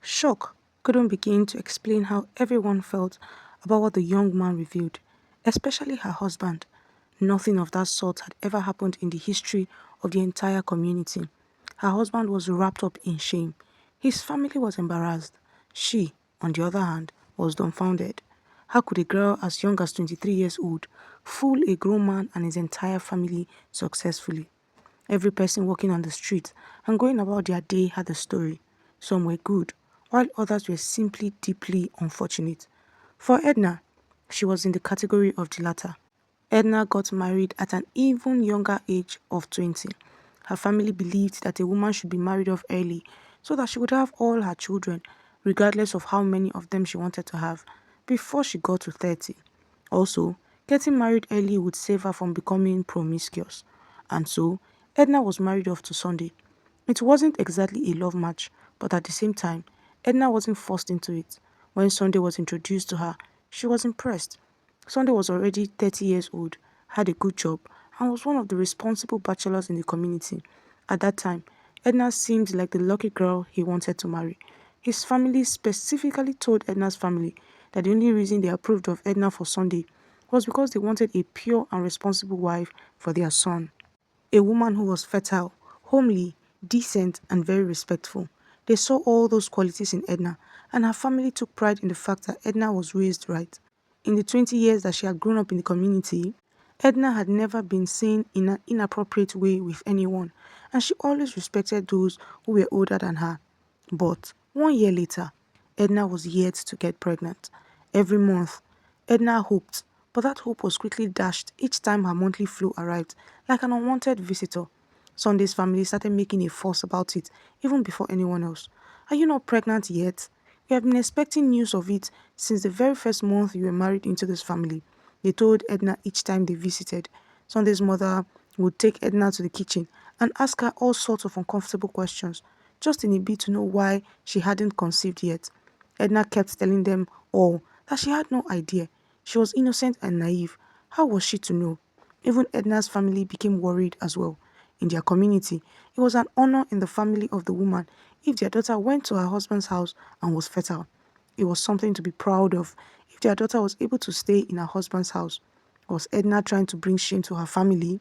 Shock couldn't begin to explain how everyone felt about what the young man revealed, especially her husband. Nothing of that sort had ever happened in the history of the entire community. Her husband was wrapped up in shame. His family was embarrassed. She, on the other hand, was dumbfounded. How could a girl as young as 23 years old fool a grown man and his entire family successfully? Every person walking on the street and going about their day had a story. Some were good, while others were simply deeply unfortunate. For Edna, she was in the category of the latter. Edna got married at an even younger age of 20. Her family believed that a woman should be married off early so that she would have all her children, regardless of how many of them she wanted to have, before she got to 30. Also, getting married early would save her from becoming promiscuous. And so, Edna was married off to Sunday. It wasn't exactly a love match, but at the same time, Edna wasn't forced into it. When Sunday was introduced to her, she was impressed. Sunday was already 30 years old, had a good job, and was one of the responsible bachelors in the community. At that time, Edna seemed like the lucky girl he wanted to marry. His family specifically told Edna's family that the only reason they approved of Edna for Sunday was because they wanted a pure and responsible wife for their son. A woman who was fertile, homely, decent, and very respectful. They saw all those qualities in Edna, and her family took pride in the fact that Edna was raised right. In the 20 years that she had grown up in the community, Edna had never been seen in an inappropriate way with anyone, and she always respected those who were older than her. But 1 year later, Edna was yet to get pregnant. Every month, Edna hoped, but that hope was quickly dashed each time her monthly flu arrived, like an unwanted visitor. Sunday's family started making a fuss about it even before anyone else. Are you not pregnant yet? We have been expecting news of it since the very first month you were married into this family. They told Edna each time they visited. Sunday's mother would take Edna to the kitchen and ask her all sorts of uncomfortable questions, just in a bid to know why she hadn't conceived yet. Edna kept telling them all that she had no idea. She was innocent and naive. How was she to know? Even Edna's family became worried as well. In their community, it was an honor in the family of the woman if their daughter went to her husband's house and was fertile. It was something to be proud of if their daughter was able to stay in her husband's house. Was Edna trying to bring shame to her family?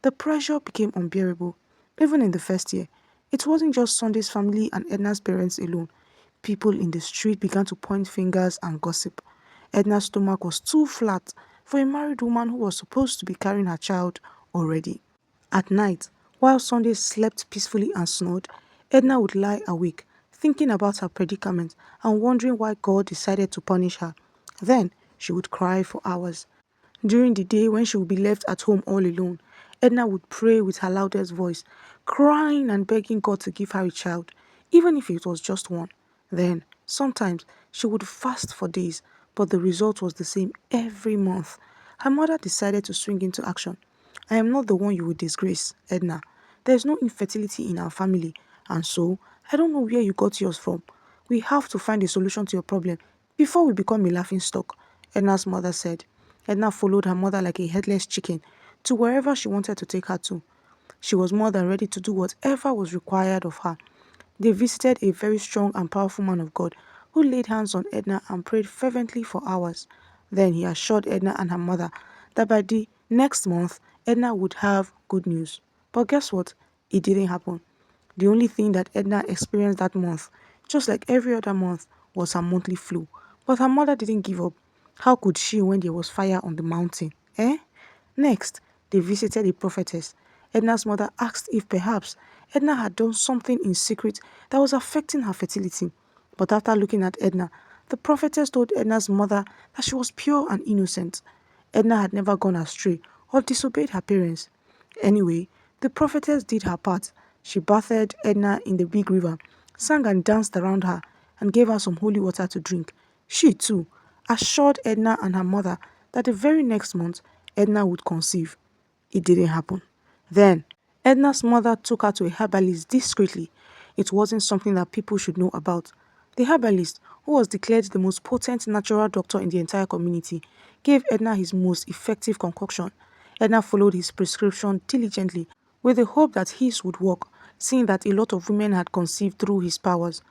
The pressure became unbearable. Even in the first year, it wasn't just Sunday's family and Edna's parents alone. People in the street began to point fingers and gossip. Edna's stomach was too flat for a married woman who was supposed to be carrying her child already. At night, while Sunday slept peacefully and snored, Edna would lie awake, thinking about her predicament and wondering why God decided to punish her. Then she would cry for hours. During the day when she would be left at home all alone, Edna would pray with her loudest voice, crying and begging God to give her a child, even if it was just one. Then, sometimes, she would fast for days, but the result was the same every month. Her mother decided to swing into action. I am not the one you will disgrace, Edna. There is no infertility in our family, and so I don't know where you got yours from. We have to find a solution to your problem before we become a laughing stock, Edna's mother said. Edna followed her mother like a headless chicken to wherever she wanted to take her to. She was more than ready to do whatever was required of her. They visited a very strong and powerful man of God who laid hands on Edna and prayed fervently for hours. Then he assured Edna and her mother that by the next month, Edna would have good news. But guess what? It didn't happen. The only thing that Edna experienced that month, just like every other month, was her monthly flu. But her mother didn't give up. How could she when there was fire on the mountain? Eh? Next, they visited a prophetess. Edna's mother asked if perhaps Edna had done something in secret that was affecting her fertility. But after looking at Edna, the prophetess told Edna's mother that she was pure and innocent. Edna had never gone astray or disobeyed her parents. Anyway, the prophetess did her part. She bathed Edna in the big river, sang and danced around her, and gave her some holy water to drink. She, too, assured Edna and her mother that the very next month Edna would conceive. It didn't happen. Then, Edna's mother took her to a herbalist discreetly. It wasn't something that people should know about. The herbalist, who was declared the most potent natural doctor in the entire community, gave Edna his most effective concoction. Edna followed his prescription diligently with the hope that his would work, seeing that a lot of women had conceived through his powers.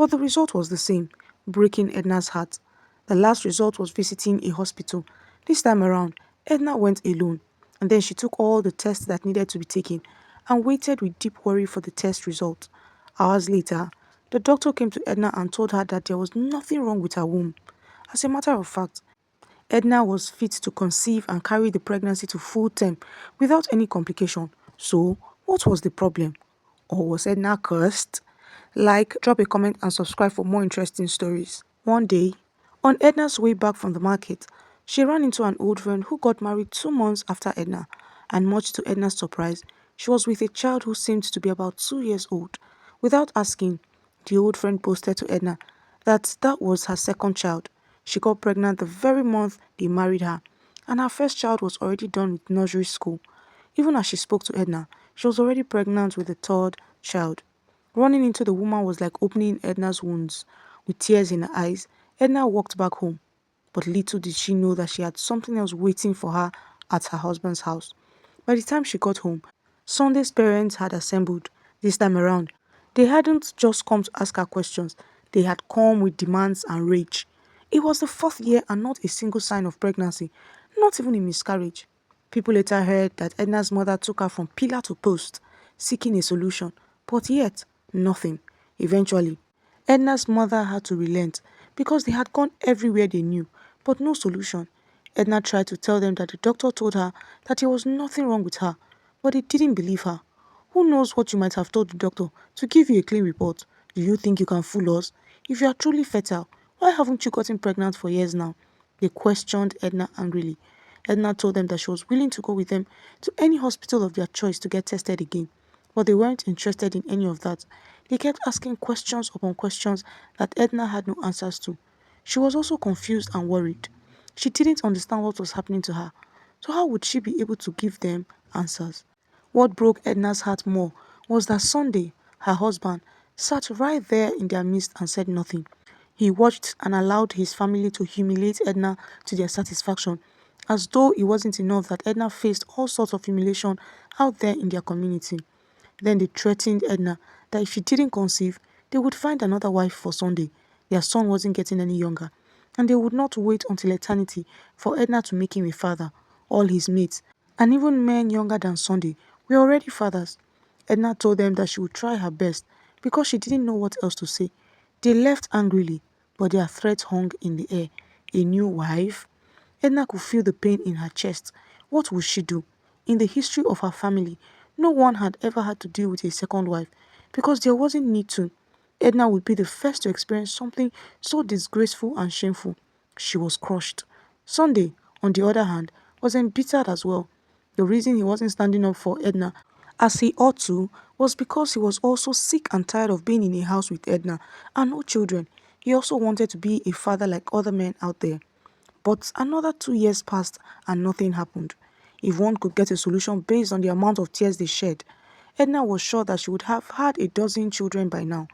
But the result was the same, breaking Edna's heart. The last result was visiting a hospital. This time around, Edna went alone, and then she took all the tests that needed to be taken and waited with deep worry for the test result. Hours later, the doctor came to Edna and told her that there was nothing wrong with her womb. As a matter of fact, Edna was fit to conceive and carry the pregnancy to full term without any complication. So, what was the problem? Or was Edna cursed? Like, drop a comment and subscribe for more interesting stories. One day, on Edna's way back from the market, she ran into an old friend who got married 2 months after Edna, and much to Edna's surprise, she was with a child who seemed to be about 2 years old. Without asking, the old friend boasted to Edna that that was her second child. She got pregnant the very month they married her, and her first child was already done with nursery school. Even as she spoke to Edna, she was already pregnant with the third child. Running into the woman was like opening Edna's wounds. With tears in her eyes, Edna walked back home. But little did she know that she had something else waiting for her at her husband's house. By the time she got home, Sunday's parents had assembled. This time around, they hadn't just come to ask her questions, they had come with demands and rage. It was the fourth year and not a single sign of pregnancy, not even a miscarriage. People later heard that Edna's mother took her from pillar to post, seeking a solution, but yet, nothing. Eventually, Edna's mother had to relent because they had gone everywhere they knew, but no solution. Edna tried to tell them that the doctor told her that there was nothing wrong with her, but they didn't believe her. Who knows what you might have told the doctor to give you a clean report? Do you think you can fool us? If you are truly fertile, why haven't you gotten pregnant for years now? They questioned Edna angrily. Edna told them that she was willing to go with them to any hospital of their choice to get tested again, but they weren't interested in any of that. They kept asking questions upon questions that Edna had no answers to. She was also confused and worried. She didn't understand what was happening to her, so how would she be able to give them answers? What broke Edna's heart more was that Sunday, her husband, sat right there in their midst and said nothing. He watched and allowed his family to humiliate Edna to their satisfaction, as though it wasn't enough that Edna faced all sorts of humiliation out there in their community. Then they threatened Edna that if she didn't conceive, they would find another wife for Sunday. Their son wasn't getting any younger, and they would not wait until eternity for Edna to make him a father. All his mates, and even men younger than Sunday, were already fathers. Edna told them that she would try her best because she didn't know what else to say. They left angrily, but their threats hung in the air. A new wife? Edna could feel the pain in her chest. What would she do? In the history of her family, no one had ever had to deal with a second wife because there wasn't need to. Edna would be the first to experience something so disgraceful and shameful. She was crushed. Sunday, on the other hand, was embittered as well. The reason he wasn't standing up for Edna as he ought to was because he was also sick and tired of being in a house with Edna and no children. He also wanted to be a father like other men out there. But another 2 years passed and nothing happened. If one could get a solution based on the amount of tears they shed, Edna was sure that she would have had a dozen children by now.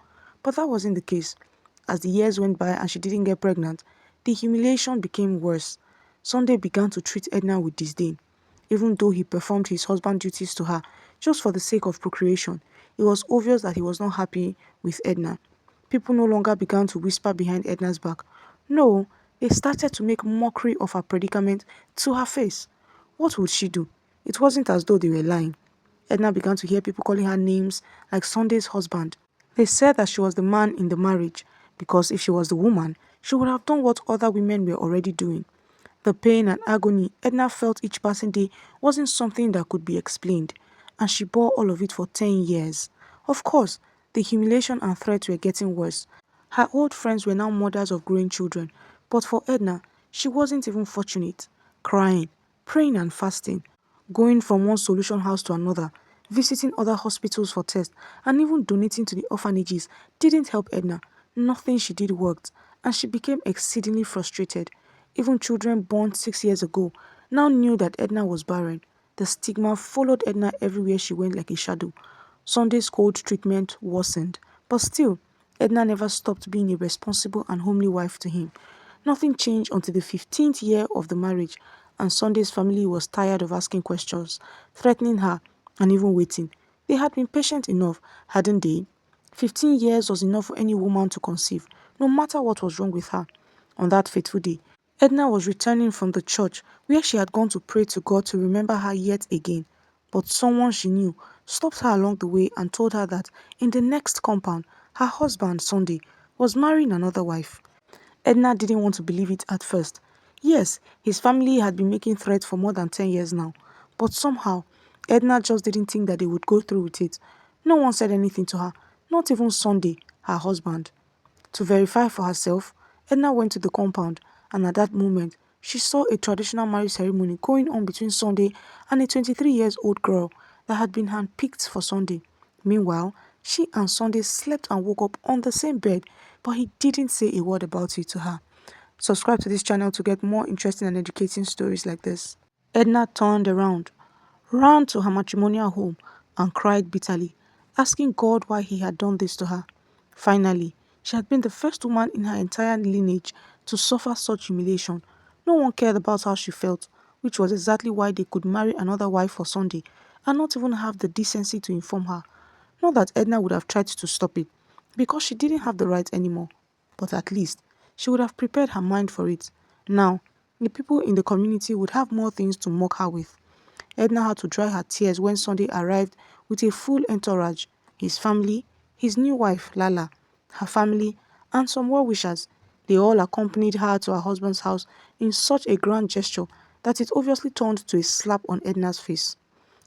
But that wasn't the case. As the years went by and she didn't get pregnant, the humiliation became worse. Sunday began to treat Edna with disdain. Even though he performed his husband duties to her just for the sake of procreation, it was obvious that he was not happy with Edna. People no longer began to whisper behind Edna's back. No, they started to make mockery of her predicament to her face. What would she do? It wasn't as though they were lying. Edna began to hear people calling her names like Sunday's husband. They said that she was the man in the marriage because if she was the woman, she would have done what other women were already doing. The pain and agony Edna felt each passing day wasn't something that could be explained, and she bore all of it for 10 years. Of course, the humiliation and threats were getting worse. Her old friends were now mothers of growing children, but for Edna, she wasn't even fortunate. Crying, praying and fasting, going from one solution house to another, visiting other hospitals for tests, and even donating to the orphanages didn't help Edna. Nothing she did worked, and she became exceedingly frustrated. Even children born 6 years ago now knew that Edna was barren. The stigma followed Edna everywhere she went like a shadow. Sunday's cold treatment worsened, but still, Edna never stopped being a responsible and homely wife to him. Nothing changed until the 15th year of the marriage, and Sunday's family was tired of asking questions, threatening her, and even waiting. They had been patient enough, hadn't they? 15 years was enough for any woman to conceive, no matter what was wrong with her. On that fateful day, Edna was returning from the church where she had gone to pray to God to remember her yet again. But someone she knew stopped her along the way and told her that in the next compound, her husband, Sunday, was marrying another wife. Edna didn't want to believe it at first. Yes, his family had been making threats for more than 10 years now, but somehow, Edna just didn't think that they would go through with it. No one said anything to her, not even Sunday, her husband. To verify for herself, Edna went to the compound, and at that moment, she saw a traditional marriage ceremony going on between Sunday and a 23 years old girl that had been handpicked for Sunday. Meanwhile, she and Sunday slept and woke up on the same bed, but he didn't say a word about it to her. Subscribe to this channel to get more interesting and educating stories like this. Edna turned around, ran to her matrimonial home, and cried bitterly, asking God why he had done this to her. Finally, she had been the first woman in her entire lineage to suffer such humiliation. No one cared about how she felt, which was exactly why they could marry another wife for Sunday and not even have the decency to inform her. Not that Edna would have tried to stop it, because she didn't have the right anymore, but at least she would have prepared her mind for it. Now, the people in the community would have more things to mock her with. Edna had to dry her tears when Sunday arrived with a full entourage, his family, his new wife, Lala, her family, and some well-wishers. They all accompanied her to her husband's house in such a grand gesture that it obviously turned to a slap on Edna's face.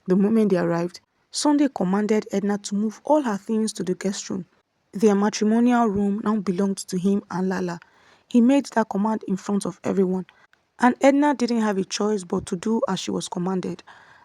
The moment they arrived, Sunday commanded Edna to move all her things to the guest room. Their matrimonial room now belonged to him and Lala. He made that command in front of everyone, and Edna didn't have a choice but to do as she was commanded.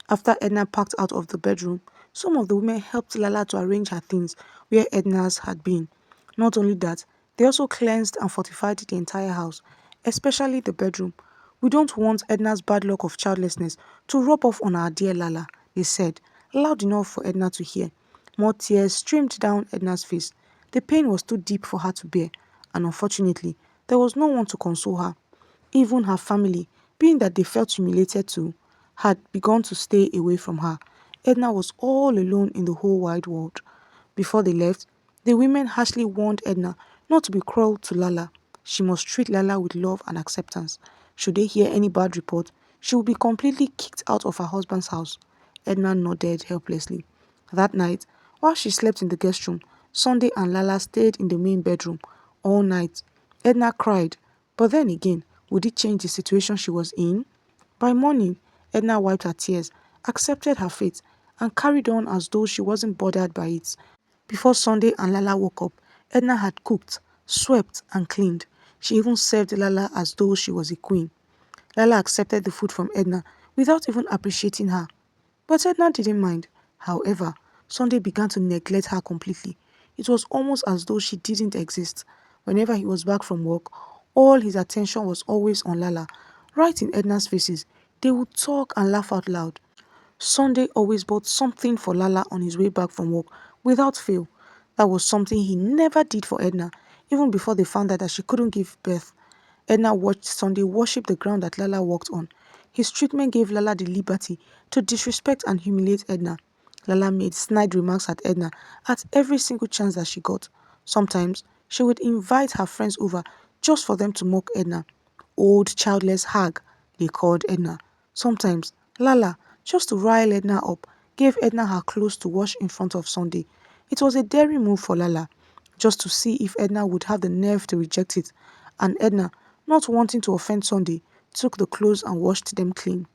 After Edna packed out of the bedroom, some of the women helped Lala to arrange her things where Edna's had been. Not only that, they also cleansed and fortified the entire house, especially the bedroom. We don't want Edna's bad luck of childlessness to rub off on our dear Lala, they said, loud enough for Edna to hear. More tears streamed down Edna's face. The pain was too deep for her to bear, and unfortunately, there was no one to console her. Even her family, being that they felt humiliated too, had begun to stay away from her. Edna was all alone in the whole wide world. Before they left, the women harshly warned Edna not to be cruel to Lala. She must treat Lala with love and acceptance. Should they hear any bad report, she would be completely kicked out of her husband's house. Edna nodded helplessly. That night, while she slept in the guest room, Sunday and Lala stayed in the main bedroom all night. Edna cried, but then again, would it change the situation she was in? By morning, Edna wiped her tears, accepted her fate, and carried on as though she wasn't bothered by it. Before Sunday and Lala woke up, Edna had cooked, swept, and cleaned. She even served Lala as though she was a queen. Lala accepted the food from Edna without even appreciating her. But Edna didn't mind. However, Sunday began to neglect her completely. It was almost as though she didn't exist. Whenever he was back from work, all his attention was always on Lala. Right in Edna's faces, they would talk and laugh out loud. Sunday always bought something for Lala on his way back from work, without fail. That was something he never did for Edna, even before they found out that she couldn't give birth. Edna watched Sunday worship the ground that Lala walked on. His treatment gave Lala the liberty to disrespect and humiliate Edna. Lala made snide remarks at Edna at every single chance that she got. Sometimes, she would invite her friends over just for them to mock Edna. Old childless hag, they called Edna. Sometimes, Lala, just to rile Edna up, gave Edna her clothes to wash in front of Sunday. It was a daring move for Lala, just to see if Edna would have the nerve to reject it, and Edna, not wanting to offend Sunday, took the clothes and washed them clean.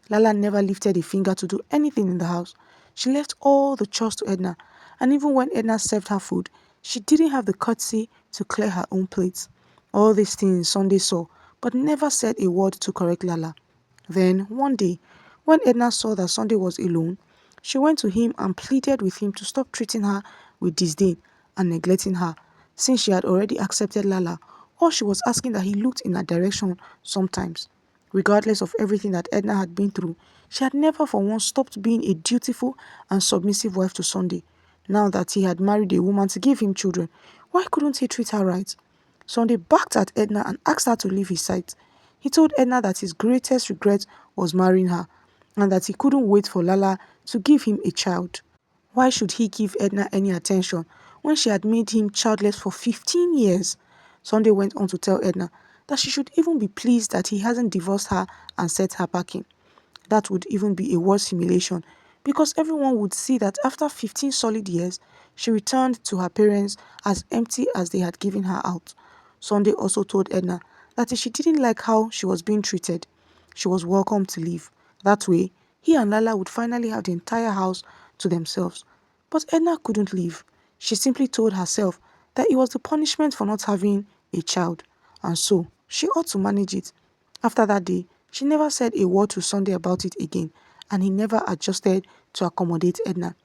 Lala never lifted a finger to do anything in the house. She left all the chores to Edna, and even when Edna served her food, she didn't have the courtesy to clear her own plates. All these things Sunday saw, but never said a word to correct Lala. Then, one day, when Edna saw that Sunday was alone, she went to him and pleaded with him to stop treating her with disdain and neglecting her. Since she had already accepted Lala, all she was asking that he looked in her direction sometimes. Regardless of everything that Edna had been through, she had never for once stopped being a dutiful and submissive wife to Sunday. Now that he had married a woman to give him children, why couldn't he treat her right? Sunday backed at Edna and asked her to leave his side. He told Edna that his greatest regret was marrying her, and that he couldn't wait for Lala to give him a child. Why should he give Edna any attention when she had made him childless for 15 years. Sunday went on to tell Edna that she should even be pleased that he hasn't divorced her and set her packing. That would even be a worse humiliation because everyone would see that after 15 solid years, she returned to her parents as empty as they had given her out. Sunday also told Edna that if she didn't like how she was being treated, she was welcome to leave. That way, he and Lala would finally have the entire house to themselves. But Edna couldn't leave. She simply told herself that it was the punishment for not having a child, and so she ought to manage it. After that day, she never said a word to Sunday about it again, and he never adjusted to accommodate Edna.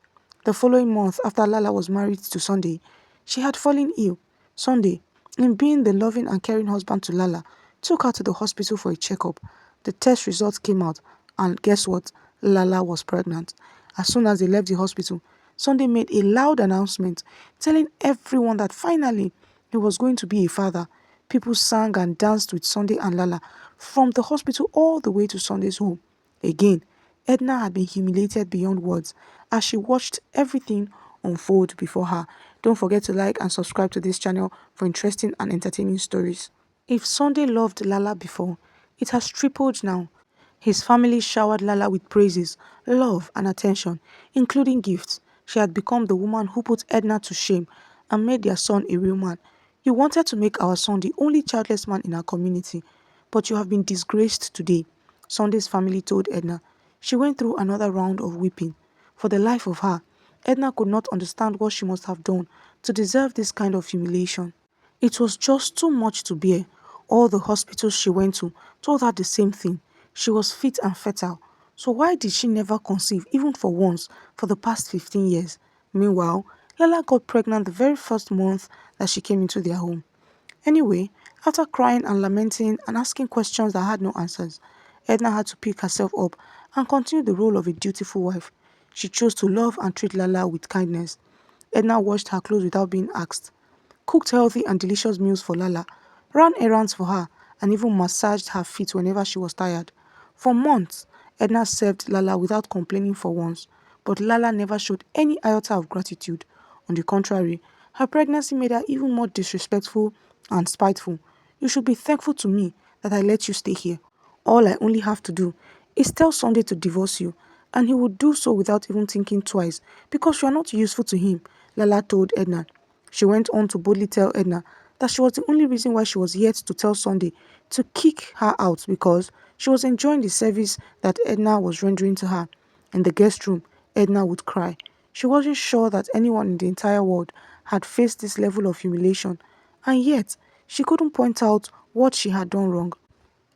The following month, after Lala was married to Sunday, she had fallen ill. Sunday, in being the loving and caring husband to Lala, took her to the hospital for a checkup. The test results came out, and guess what? Lala was pregnant. As soon as they left the hospital, Sunday made a loud announcement telling everyone that finally he was going to be a father. People sang and danced with Sunday and Lala from the hospital all the way to Sunday's home. Again, Edna had been humiliated beyond words as she watched everything unfold before her. Don't forget to like and subscribe to this channel for interesting and entertaining stories. If Sunday loved Lala before, it has tripled now. His family showered Lala with praises, love and attention, including gifts. She had become the woman who put Edna to shame and made their son a real man. You wanted to make our son the only childless man in our community, but you have been disgraced today, Sunday's family told Edna. She went through another round of weeping. For the life of her, Edna could not understand what she must have done to deserve this kind of humiliation. It was just too much to bear. All the hospitals she went to told her the same thing. She was fit and fertile. So why did she never conceive even for once for the past 15 years? Meanwhile, Lala got pregnant the very first month that she came into their home. Anyway, after crying and lamenting and asking questions that had no answers, Edna had to pick herself up and continue the role of a dutiful wife. She chose to love and treat Lala with kindness. Edna washed her clothes without being asked, cooked healthy and delicious meals for Lala, ran errands for her, and even massaged her feet whenever she was tired. For months, Edna served Lala without complaining for once, but Lala never showed any iota of gratitude. On the contrary, her pregnancy made her even more disrespectful and spiteful. You should be thankful to me that I let you stay here. All I only have to do is tell Sunday to divorce you, and he would do so without even thinking twice because you are not useful to him, Lala told Edna. She went on to boldly tell Edna that she was the only reason why she was yet to tell Sunday to kick her out because she was enjoying the service that Edna was rendering to her. In the guest room, Edna would cry. She wasn't sure that anyone in the entire world had faced this level of humiliation, and yet she couldn't point out what she had done wrong.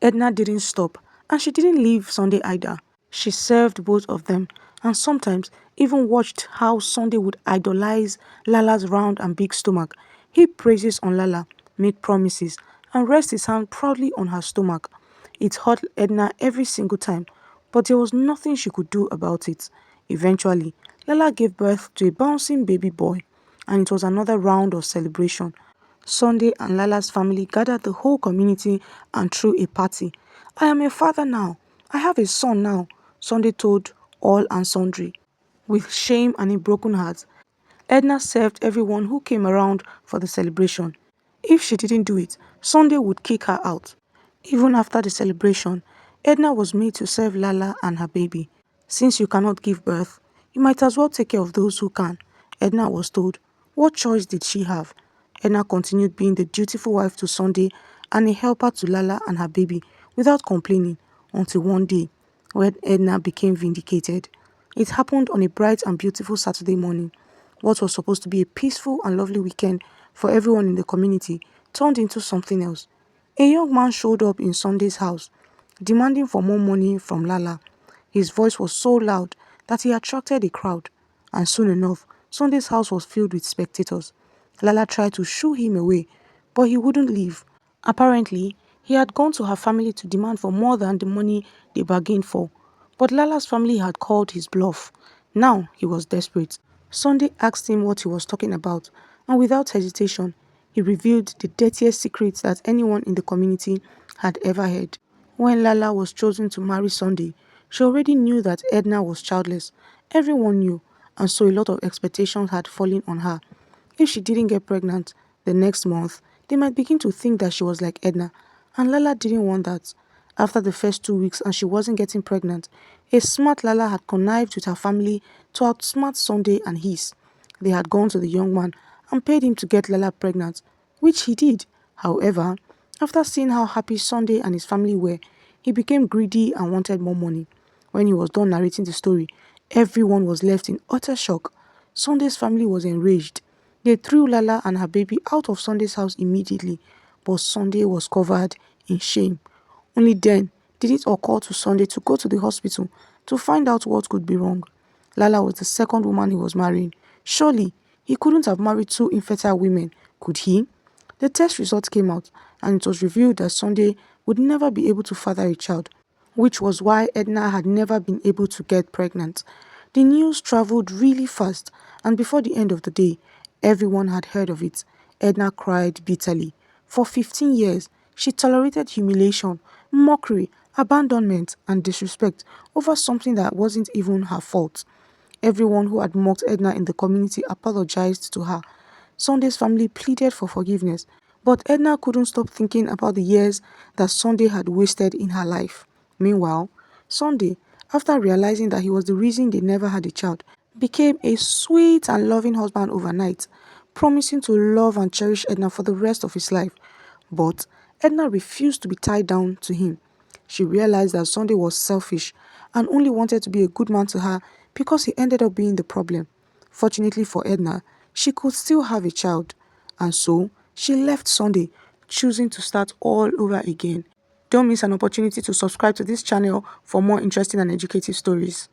Edna didn't stop, and she didn't leave Sunday either. She served both of them, and sometimes even watched how Sunday would idolize Lala's round and big stomach, heap praises on Lala, make promises, and rest his hand proudly on her stomach. It hurt Edna every single time, but there was nothing she could do about it. Eventually, Lala gave birth to a bouncing baby boy, and it was another round of celebration. Sunday and Lala's family gathered the whole community and threw a party. I am a father now. I have a son now, Sunday told all and sundry. With shame and a broken heart, Edna served everyone who came around for the celebration. If she didn't do it, Sunday would kick her out. Even after the celebration, Edna was made to serve Lala and her baby. Since you cannot give birth, you might as well take care of those who can, Edna was told. What choice did she have? Edna continued being the dutiful wife to Sunday and a helper to Lala and her baby without complaining until one day when Edna became vindicated. It happened on a bright and beautiful Saturday morning. What was supposed to be a peaceful and lovely weekend for everyone in the community turned into something else. A young man showed up in Sunday's house, demanding for more money from Lala. His voice was so loud that he attracted a crowd, and soon enough, Sunday's house was filled with spectators. Lala tried to shoo him away, but he wouldn't leave. Apparently, he had gone to her family to demand for more than the money they bargained for. But Lala's family had called his bluff. Now he was desperate. Sunday asked him what he was talking about, and without hesitation, he revealed the dirtiest secrets that anyone in the community had ever heard. When Lala was chosen to marry Sunday, she already knew that Edna was childless. Everyone knew, and so a lot of expectations had fallen on her. If she didn't get pregnant the next month, they might begin to think that she was like Edna, and Lala didn't want that. After the first 2 weeks and she wasn't getting pregnant, a smart Lala had connived with her family to outsmart Sunday and his. They had gone to the young man and paid him to get Lala pregnant, which he did. However, after seeing how happy Sunday and his family were, he became greedy and wanted more money. When he was done narrating the story, everyone was left in utter shock. Sunday's family was enraged. They threw Lala and her baby out of Sunday's house immediately, but Sunday was covered in shame. Only then did it occur to Sunday to go to the hospital to find out what could be wrong. Lala was the second woman he was marrying. Surely he couldn't have married two infertile women, could he? The test results came out, and it was revealed that Sunday would never be able to father a child, which was why Edna had never been able to get pregnant. The news traveled really fast, and before the end of the day, everyone had heard of it. Edna cried bitterly. For 15 years, she tolerated humiliation, mockery, abandonment, and disrespect over something that wasn't even her fault. Everyone who had mocked Edna in the community apologized to her. Sunday's family pleaded for forgiveness, but Edna couldn't stop thinking about the years that Sunday had wasted in her life. Meanwhile, Sunday, after realizing that he was the reason they never had a child, became a sweet and loving husband overnight, promising to love and cherish Edna for the rest of his life. But Edna refused to be tied down to him. She realized that Sunday was selfish and only wanted to be a good man to her because he ended up being the problem. Fortunately for Edna, she could still have a child, and so she left Sunday, choosing to start all over again. Don't miss an opportunity to subscribe to this channel for more interesting and educative stories.